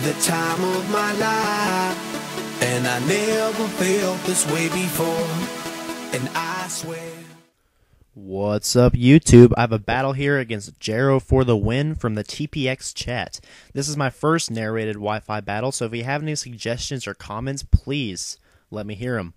the time of my life, and I never felt this way before, and I swear. What's up, YouTube? I have a battle here against Jero for the win from the TPX chat. This is my first narrated Wi-Fi battle, so if you have any suggestions or comments, please let me hear them.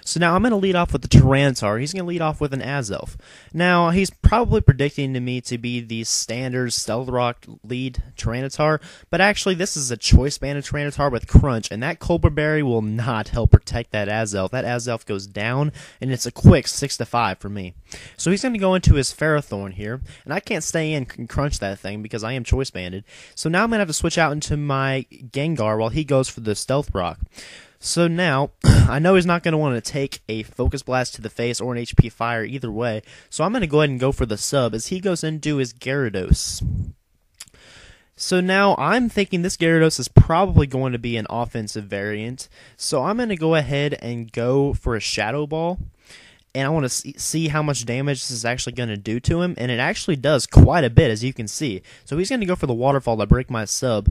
So now I'm going to lead off with the Tyranitar. He's going to lead off with an Azelf. Now, he's probably predicting to me to be the standard Stealth Rock lead Tyranitar, but actually this is a choice banded Tyranitar with Crunch, and that Cobra Berry will not help protect that Azelf. That Azelf goes down, and it's a quick 6-5 for me. So he's going to go into his Ferrothorn here, and I can't stay in and crunch that thing because I am choice banded. So now I'm going to have to switch out into my Gengar while he goes for the Stealth Rock. So now, I know he's not going to want to take a Focus Blast to the face or an HP Fire either way, so I'm going to go ahead and go for the sub as he goes into his Gyarados. So now, I'm thinking this Gyarados is probably going to be an offensive variant, so I'm going to go ahead and go for a Shadow Ball, and I want to see how much damage this is actually going to do to him, and it actually does quite a bit, as you can see. So he's going to go for the Waterfall to break my sub.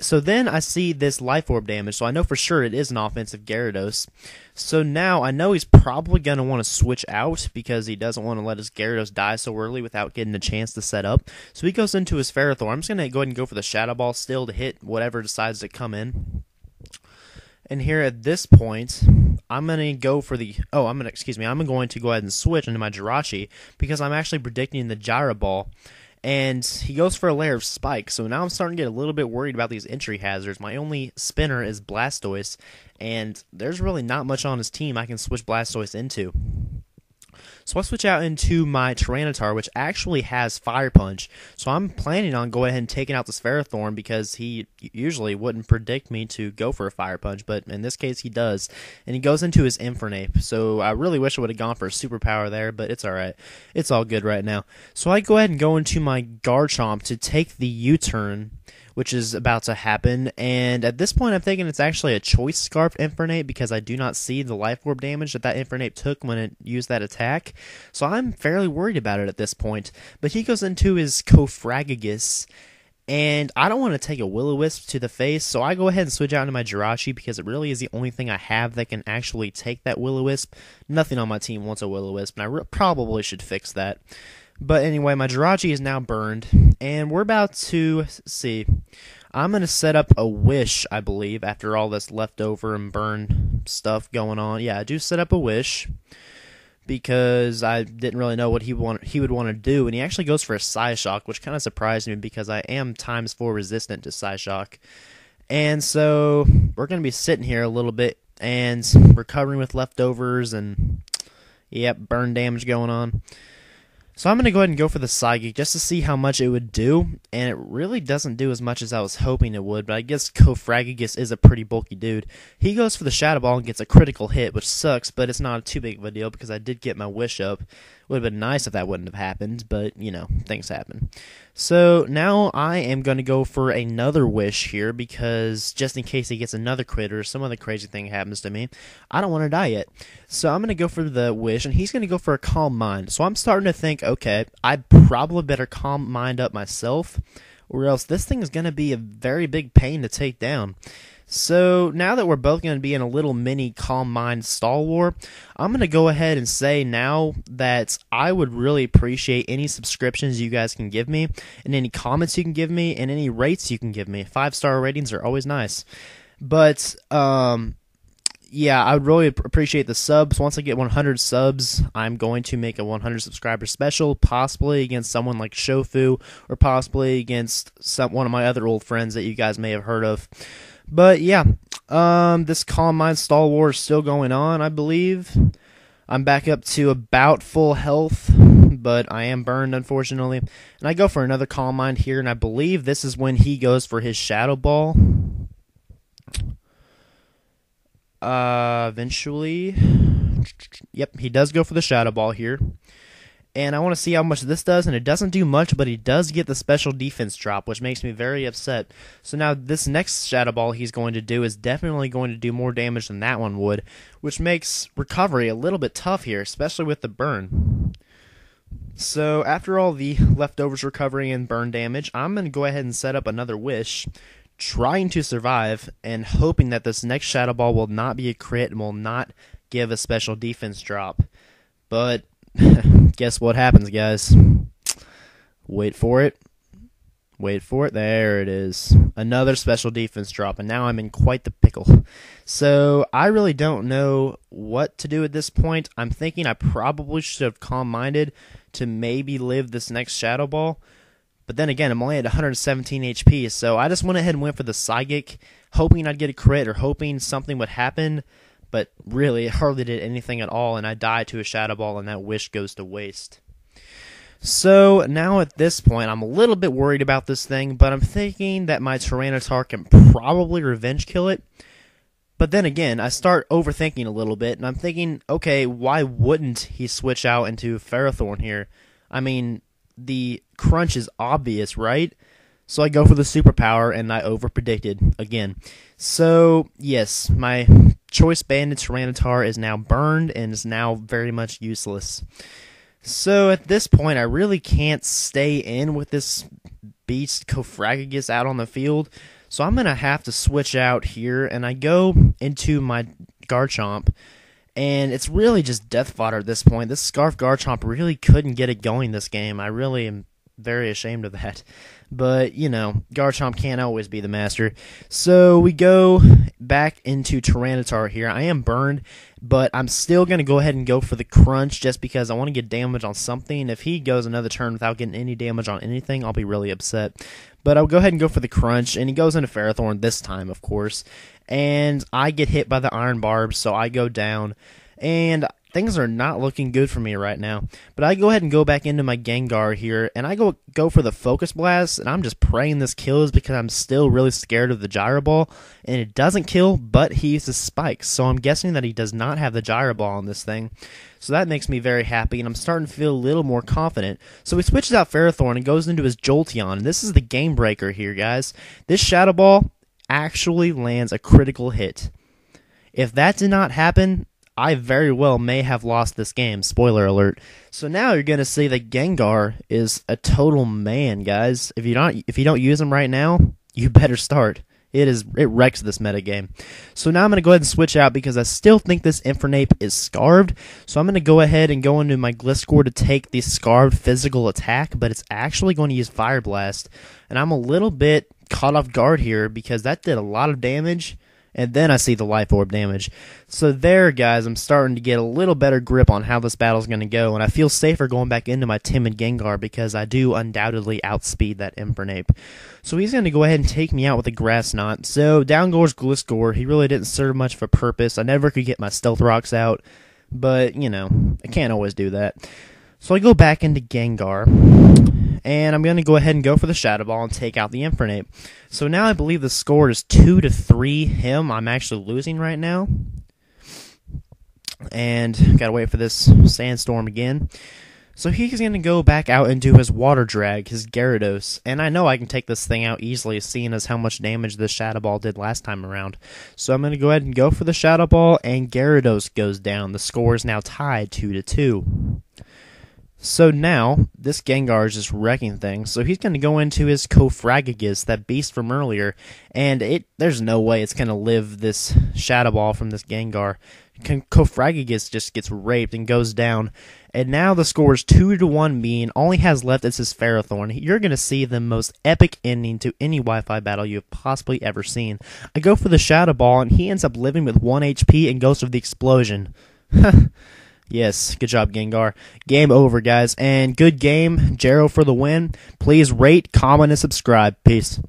So then I see this Life Orb damage, so I know for sure it is an offensive Gyarados. So now I know he's probably going to want to switch out because he doesn't want to let his Gyarados die so early without getting a chance to set up. So he goes into his Ferrothorn. I'm just going to go ahead and go for the Shadow Ball still to hit whatever decides to come in. And here at this point, I'm going to go for the... I'm going to go ahead and switch into my Jirachi because I'm actually predicting the Gyro Ball. And he goes for a layer of Spike, so now I'm starting to get a little bit worried about these entry hazards. My only spinner is Blastoise, and there's really not much on his team I can switch Blastoise into. So I switch out into my Tyranitar, which actually has Fire Punch. So I'm planning on going ahead and taking out this Ferrothorn because he usually wouldn't predict me to go for a Fire Punch, but in this case he does. And he goes into his Infernape. So I really wish I would have gone for a Superpower there, but it's alright. It's all good right now. So I go ahead and go into my Garchomp to take the U-turn, which is about to happen, and at this point I'm thinking it's actually a Choice Scarf Infernape because I do not see the Life Orb damage that Infernape took when it used that attack, so I'm fairly worried about it at this point. But he goes into his Cofragigus, and I don't want to take a Will-O-Wisp to the face, so I go ahead and switch out into my Jirachi because it really is the only thing I have that can actually take that Will-O-Wisp. Nothing on my team wants a Will-O-Wisp, and I probably should fix that. But anyway, my Jirachi is now burned, and we're about to see. I'm going to set up a Wish, I believe, after all this leftover and burn stuff going on. Yeah, I do set up a Wish, because I didn't really know what he would want to do, and he actually goes for a Psyshock, which kind of surprised me because I am ×4 resistant to Psyshock. And so, we're going to be sitting here a little bit, and recovering with leftovers, and, yep, burn damage going on. So I'm going to go ahead and go for the Psychic just to see how much it would do, and it really doesn't do as much as I was hoping it would, but I guess Cofragigus is a pretty bulky dude. He goes for the Shadow Ball and gets a critical hit, which sucks, but it's not too big of a deal because I did get my Wish up. Would have been nice if that wouldn't have happened, but, you know, things happen. So now I am going to go for another Wish here because just in case he gets another crit or some other crazy thing happens to me, I don't want to die yet. So I'm going to go for the Wish, and he's going to go for a Calm Mind. So I'm starting to think, okay, I probably better Calm Mind up myself, or else this thing is going to be a very big pain to take down. So now that we're both going to be in a little mini Calm Mind stall war, I'm going to go ahead and say now that I would really appreciate any subscriptions you guys can give me, and any comments you can give me, and any rates you can give me. 5-star ratings are always nice. But, yeah, I would really appreciate the subs. Once I get 100 subs, I'm going to make a 100 subscriber special, possibly against someone like Shofu, or possibly against one of my other old friends that you guys may have heard of. But yeah, this Calm Mind stall war is still going on, I believe. I'm back up to about full health, but I am burned, unfortunately. And I go for another Calm Mind here, and I believe this is when he goes for his Shadow Ball. Eventually. Yep, he does go for the Shadow Ball here. And I want to see how much this does, and it doesn't do much, but he does get the special defense drop, which makes me very upset. So now this next Shadow Ball he's going to do is definitely going to do more damage than that one would, which makes recovery a little bit tough here, especially with the burn. So after all the leftovers recovery and burn damage, I'm going to go ahead and set up another Wish trying to survive and hoping that this next Shadow Ball will not be a crit and will not give a special defense drop. But guess what happens, guys? Wait for it. Wait for it. There it is. Another special defense drop, and now I'm in quite the pickle. So I really don't know what to do at this point. I'm thinking I probably should have calm-minded to maybe live this next Shadow Ball. But then again, I'm only at 117 HP, so I just went ahead and went for the Psychic, hoping I'd get a crit or hoping something would happen. But really, it hardly did anything at all, and I died to a Shadow Ball, and that wish goes to waste. So now at this point, I'm a little bit worried about this thing, but I'm thinking that my Tyranitar can probably revenge kill it. But then again, I start overthinking a little bit, and I'm thinking, okay, why wouldn't he switch out into Ferrothorn here? I mean, the crunch is obvious, right? So I go for the superpower, and I overpredicted again. So, yes, my Choice Banded Tyranitar is now burned and is now very much useless. So at this point, I really can't stay in with this beast Cofragagus out on the field. So I'm going to have to switch out here, and I go into my Garchomp. And it's really just death fodder at this point. This Scarf Garchomp really couldn't get it going this game. I really am very ashamed of that. But, you know, Garchomp can't always be the master. So we go back into Tyranitar here. I am burned, but I'm still going to go ahead and go for the Crunch just because I want to get damage on something. If he goes another turn without getting any damage on anything, I'll be really upset. But I'll go ahead and go for the Crunch, and he goes into Ferrothorn this time, of course. And I get hit by the Iron Barb, so I go down. And things are not looking good for me right now. But I go ahead and go back into my Gengar here, and I go for the Focus Blast, and I'm just praying this kills because I'm still really scared of the Gyro Ball. And it doesn't kill, but he uses Spikes, so I'm guessing that he does not have the Gyro Ball on this thing. So that makes me very happy, and I'm starting to feel a little more confident. So he switches out Ferrothorn and goes into his Jolteon, and this is the game breaker here, guys. This Shadow Ball actually lands a critical hit. If that did not happen, I very well may have lost this game. Spoiler alert. So now you're going to see that Gengar is a total man, guys. If you don't use him right now, you better start. It wrecks this metagame. So now I'm going to go ahead and switch out because I still think this Infernape is Scarved. So I'm going to go ahead and go into my Gliscor to take the Scarved physical attack, but it's actually going to use Fire Blast. And I'm a little bit caught off guard here because that did a lot of damage. And then I see the Life Orb damage. So there, guys, I'm starting to get a little better grip on how this battle's going to go, and I feel safer going back into my timid Gengar because I do undoubtedly outspeed that Infernape. So he's going to go ahead and take me out with a Grass Knot. So down goes Gliscor. He really didn't serve much of a purpose. I never could get my Stealth Rocks out, but, you know, I can't always do that. So I go back into Gengar, and I'm going to go ahead and go for the Shadow Ball and take out the Infernape. So now I believe the score is 2-3 him. I'm actually losing right now. And got to wait for this Sandstorm again. So he's going to go back out into his Water Drag, his Gyarados. And I know I can take this thing out easily, seeing as how much damage this Shadow Ball did last time around. So I'm going to go ahead and go for the Shadow Ball, and Gyarados goes down. The score is now tied 2-2. So now, this Gengar is just wrecking things, so he's going to go into his Cofragagus, that beast from earlier, and there's no way it's going to live this Shadow Ball from this Gengar. Cofragagus just gets raped and goes down, and now the score is 2-1 me, and all he has left is his Ferrothorn. You're going to see the most epic ending to any Wi-Fi battle you have possibly ever seen. I go for the Shadow Ball, and he ends up living with 1 HP and goes for the Explosion. Yes, good job, Gengar. Game over, guys. And good game. Jero for the win. Please rate, comment, and subscribe. Peace.